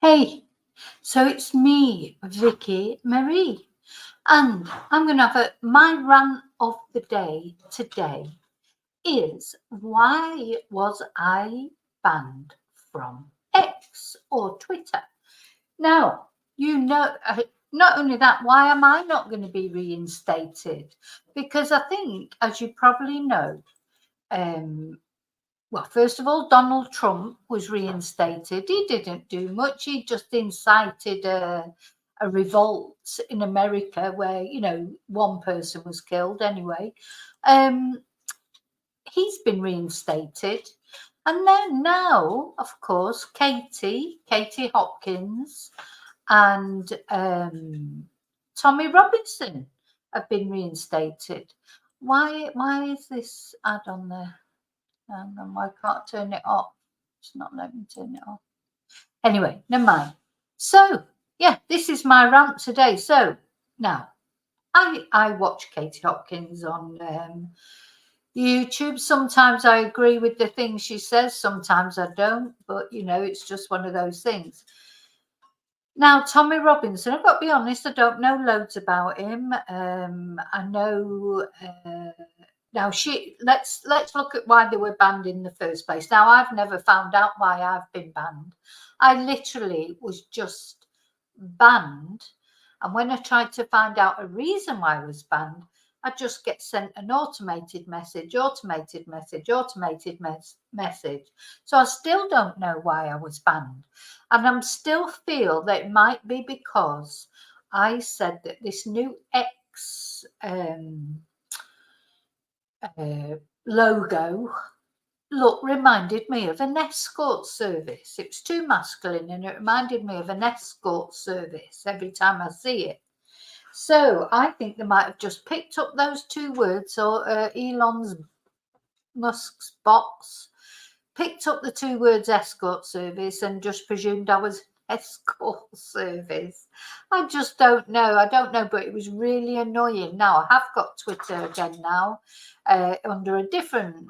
Hey, so it's me, Vicky Marie, and I'm going to have my rant of the day today is why was I banned from X or Twitter? Now, not only that, why am I not going to be reinstated? Because I think, as you probably know, um, well, first of all, Donald Trump was reinstated. He didn't do much. He just incited a revolt in America where, one person was killed anyway. Um, he's been reinstated. And then now, of course, Katie Hopkins, and Tommy Robinson have been reinstated. Why is this ad on there? And I can't turn it off. It's not letting me turn it off. Anyway, never mind. So, yeah, this is my rant today. So, now, I watch Katie Hopkins on YouTube. Sometimes I agree with the things she says, sometimes I don't, but, it's just one of those things. Now, Tommy Robinson, I've got to be honest, I don't know loads about him. I know... Now, let's look at why they were banned in the first place. Now, I've never found out why I've been banned. I literally was just banned. And when I tried to find out a reason why I was banned, I just get sent an automated message. So I still don't know why I was banned. And I still feel that it might be because I said that this new X logo reminded me of an escort service. It was too masculine and it reminded me of an escort service every time I see it. So I think they might have just picked up those two words, or Elon Musk's bots picked up the two words escort service and just presumed I was escort service. I just don't know. I don't know, but it was really annoying. Now I have got Twitter again now, under a different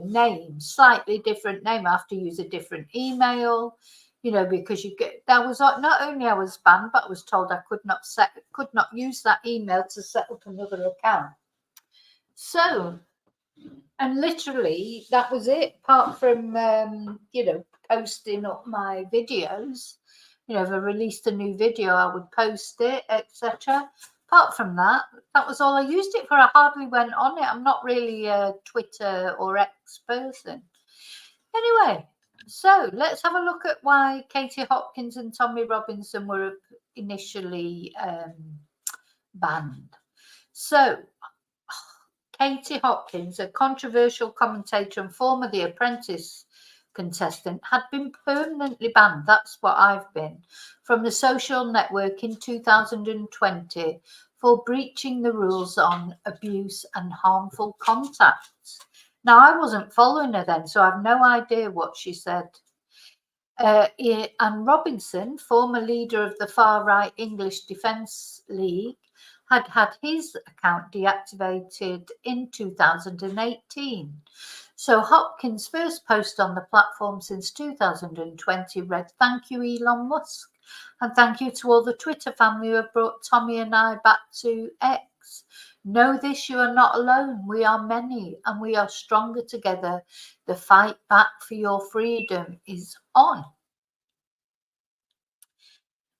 name, slightly different name. I have to use a different email, because you get, that was not only I was banned, but I was told I could not use that email to set up another account. So, and literally that was it, apart from posting up my videos. If I released a new video, I would post it, etc. Apart from that, that was all I used it for. I hardly went on it. I'm not really a Twitter or X person. Anyway, so let's have a look at why Katie Hopkins and Tommy Robinson were initially banned. So, Katie Hopkins, a controversial commentator and former The Apprentice contestant, had been permanently banned, that's what I've been, from the social network in 2020 for breaching the rules on abuse and harmful contacts. Now, I wasn't following her then, so I have no idea what she said. And Robinson, former leader of the far-right English Defence League, had his account deactivated in 2018. So Hopkins' first post on the platform since 2020 read, "Thank you, Elon Musk, and thank you to all the Twitter family who have brought Tommy and I back to X. Know this, you are not alone. We are many, and we are stronger together. The fight back for your freedom is on."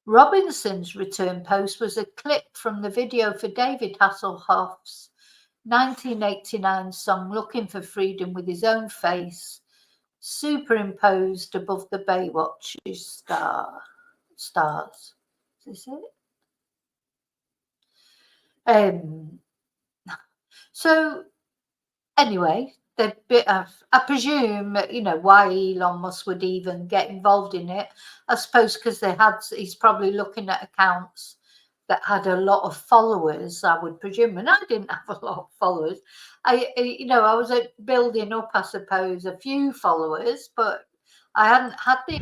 Robinson's return post was a clip from the video for David Hasselhoff's 1989 song "Looking for Freedom" with his own face superimposed above the Baywatch stars. Is this it? So anyway, I presume, why Elon Musk would even get involved in it. I suppose because he's probably looking at accounts that had a lot of followers, I would presume, and I didn't have a lot of followers. I was building up, I suppose, a few followers, but I hadn't had the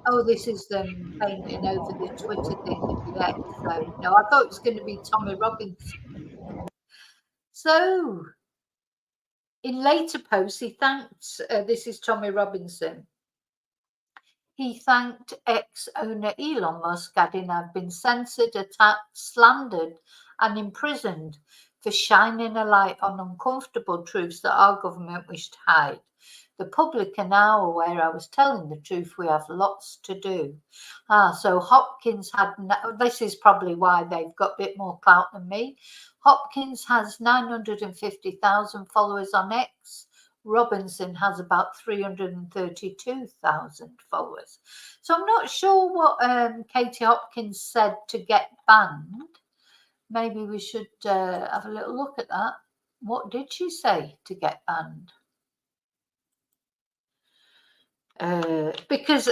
Oh, this is them painting over the Twitter thing at the X. So no, I thought it was going to be Tommy Robinson. So In later posts, he thanked, this is Tommy Robinson, he thanked ex-owner Elon Musk, adding, "I've been censored, attacked, slandered and imprisoned for shining a light on uncomfortable truths that our government wished to hide. The public are now aware I was telling the truth. We have lots to do." So Hopkins had, this is probably why they've got a bit more clout than me. Hopkins has 950,000 followers on X. Robinson has about 332,000 followers. So I'm not sure what Katie Hopkins said to get banned. Maybe we should have a little look at that. What did she say to get banned? Because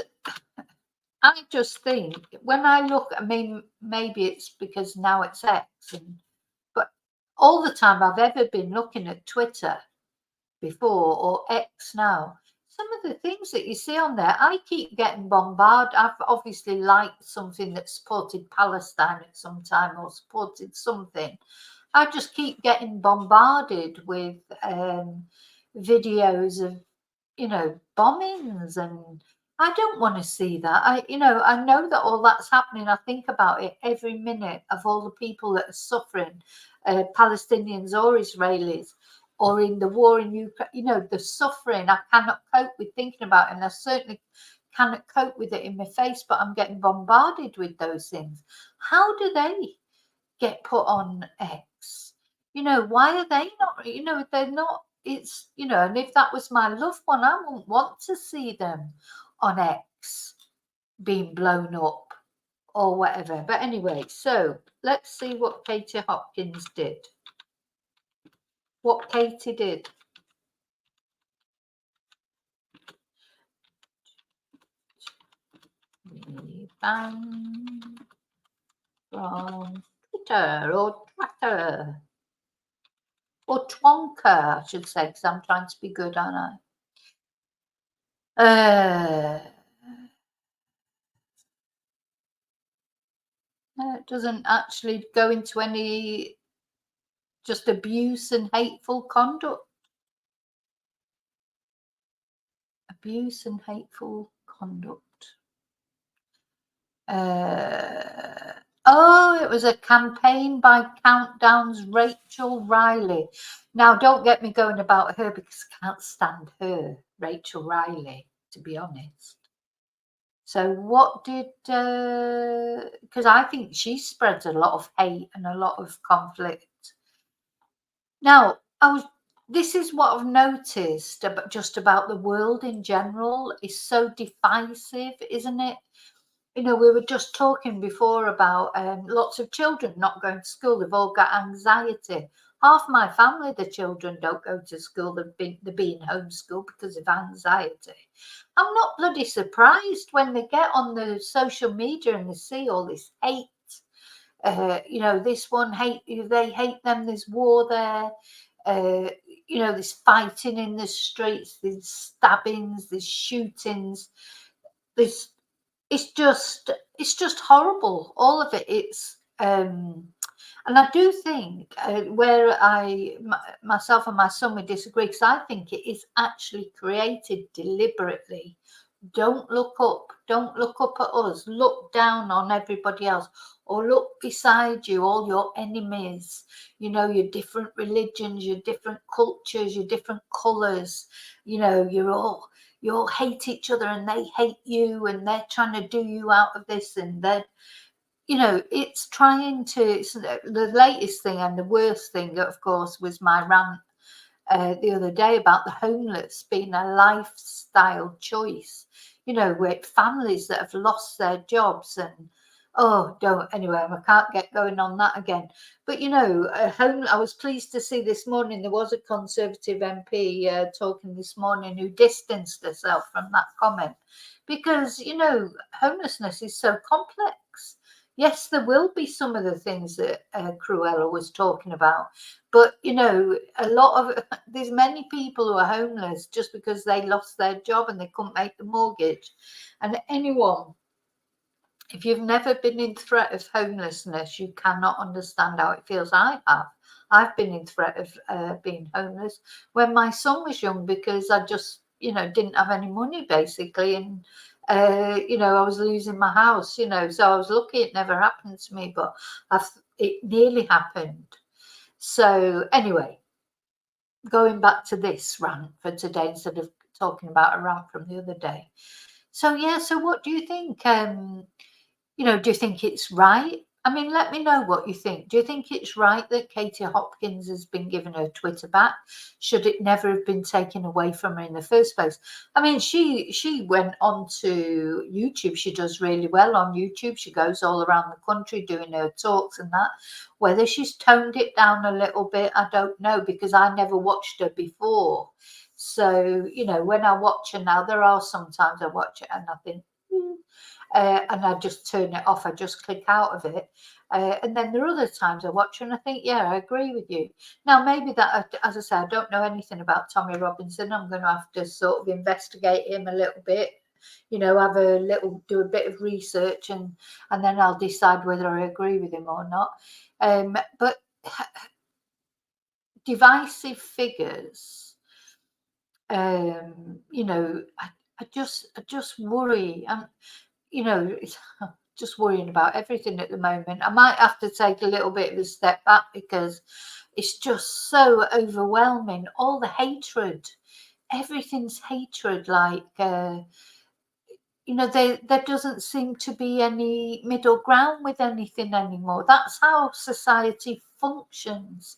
I just think when I look, I mean, maybe it's because now it's X, but all the time I've ever been looking at Twitter before, or X now, some of the things that you see on there, I keep getting bombarded. I've obviously liked something that supported Palestine at some time or supported something. I just keep getting bombarded with videos of, bombings, and I don't want to see that. I know that all that's happening. I think about it every minute of all the people that are suffering, Palestinians or Israelis, or in the war in Ukraine. The suffering. I cannot cope with thinking about it, and I certainly cannot cope with it in my face. But I'm getting bombarded with those things. How do they get put on X? Why are they not? They're not. It's, and if that was my loved one, I wouldn't want to see them on X being blown up or whatever. But anyway, so let's see what Katie Hopkins did. What Katie did. Ban from Twitter or Twitter. Or Twonker, I should say, because I'm trying to be good, aren't I? It doesn't actually go into any, just abuse and hateful conduct. Abuse and hateful conduct. It was a campaign by Countdown's Rachel Riley. Now, don't get me going about her, because I can't stand her, Rachel Riley, to be honest. So what did, because I think she spreads a lot of hate and a lot of conflict. Now, this is what I've noticed about the world in general, is so divisive, isn't it? We were just talking before about lots of children not going to school. They've all got anxiety. Half my family, the children don't go to school. They're being homeschooled because of anxiety. I'm not bloody surprised when they get on the social media and they see all this hate. This one hate you, they hate them. There's war there. There's fighting in the streets. There's stabbings. There's shootings. It's just horrible, all of it. It's and I do think where myself and my son would disagree, because I think it is actually created deliberately. Don't look up at us, look down on everybody else, or look beside you, all your enemies, your different religions, your different cultures, your different colors. You all hate each other, and they hate you, and they're trying to do you out of this, and they're, it's the latest thing, and the worst thing, of course, was my rant the other day about the homeless being a lifestyle choice, with families that have lost their jobs. And anyway, I can't get going on that again. But I was pleased to see this morning there was a Conservative MP talking this morning who distanced herself from that comment, because homelessness is so complex. Yes, there will be some of the things that Cruella was talking about, but a lot of there's many people who are homeless just because they lost their job and they couldn't make the mortgage. And anyone, if you've never been in threat of homelessness, you cannot understand how it feels. I have. I've been in threat of being homeless when my son was young, because I just, didn't have any money basically, and I was losing my house, so I was lucky it never happened to me, but it nearly happened. So anyway, going back to this rant for today instead of talking about a rant from the other day. So yeah, so what do you think? Do you think it's right? I mean, let me know what you think. Do you think it's right that Katie Hopkins has been given her Twitter back? Should it never have been taken away from her in the first place? I mean, she went on to YouTube. She does really well on YouTube. She goes all around the country doing her talks and that. Whether she's toned it down a little bit, I don't know, because I never watched her before. So, when I watch her now, there are sometimes I watch it and I think, and I just turn it off. I just click out of it. And then there are other times I watch and I think, yeah, I agree with you. Now, maybe that, as I say, I don't know anything about Tommy Robinson. I'm going to have to sort of investigate him a little bit, do a bit of research, and then I'll decide whether I agree with him or not. But divisive figures, I just worry. It's just worrying about everything at the moment. I might have to take a little bit of a step back because it's just so overwhelming. All the hatred, everything's hatred. Like, there doesn't seem to be any middle ground with anything anymore. That's how society functions.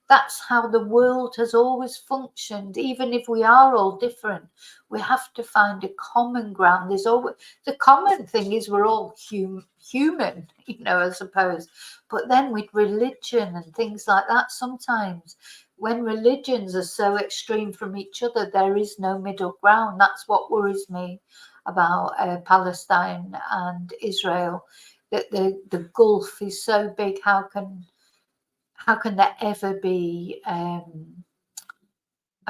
That's how the world has always functioned. Even if we are all different, we have to find a common ground. There's always the common thing is we're all human, I suppose. But then with religion and things like that, sometimes when religions are so extreme from each other, there is no middle ground. That's what worries me about Palestine and Israel. That the gulf is so big. How can there ever be a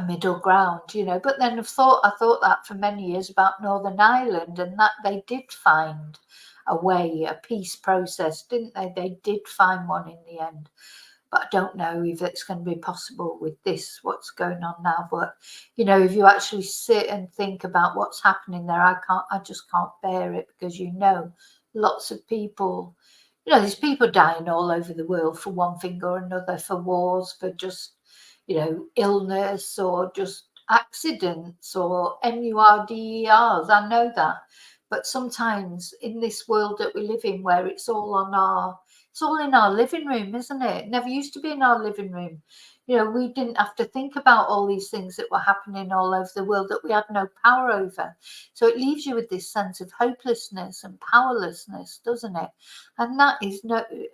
middle ground? But then I thought that for many years about Northern Ireland, and that they did find a way, a peace process, didn't they? They did find one in the end. But I don't know if it's going to be possible with what's going on now. But if you actually sit and think about what's happening there, I just can't bear it, because lots of people, there's people dying all over the world for one thing or another, for wars, for just illness, or just accidents, or MURDERs. I know that, but sometimes in this world that we live in, where it's all in our living room, isn't it? It never used to be in our living room. We didn't have to think about all these things that were happening all over the world that we had no power over. So it leaves you with this sense of hopelessness and powerlessness, doesn't it? And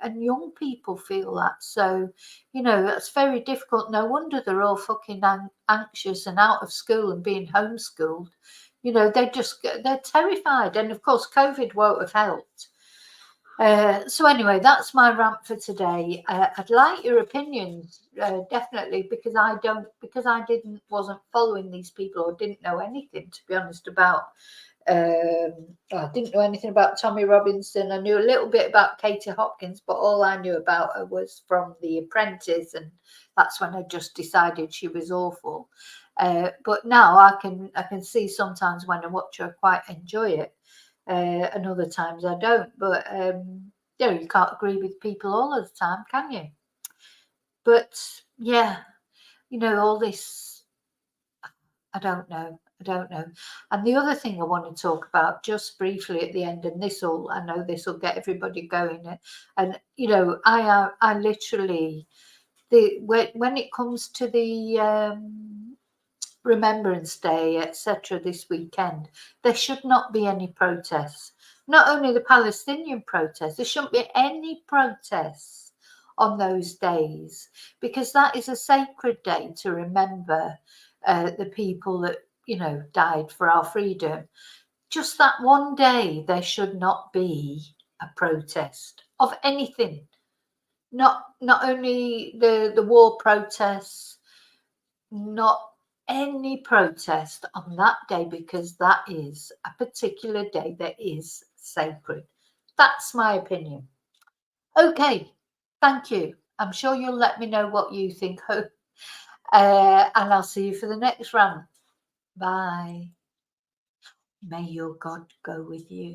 and young people feel that. So, that's very difficult. No wonder they're all fucking anxious and out of school and being homeschooled. They're terrified. And of course, COVID won't have helped. So anyway, that's my rant for today. I'd like your opinions, definitely, because wasn't following these people, or didn't know anything, to be honest, about. I didn't know anything about Tommy Robinson. I knew a little bit about Katie Hopkins, but all I knew about her was from The Apprentice, and that's when I just decided she was awful. But now I can see sometimes when I watch her, I quite enjoy it. And other times I don't. But you can't agree with people all the time, can you? But yeah, all this, I don't know. And the other thing I want to talk about just briefly at the end, and I know this will get everybody going. And I literally, when it comes to the Remembrance Day, etc., this weekend, there should not be any protests. Not only the Palestinian protests, there shouldn't be any protests on those days, because that is a sacred day to remember the people that died for our freedom. Just that one day, there should not be a protest of anything. Not only the war protests, not any protest on that day, because that is a particular day that is sacred. That's my opinion. Okay, thank you. I'm sure you'll let me know what you think. And I'll see you for the next rant. Bye. May your God go with you.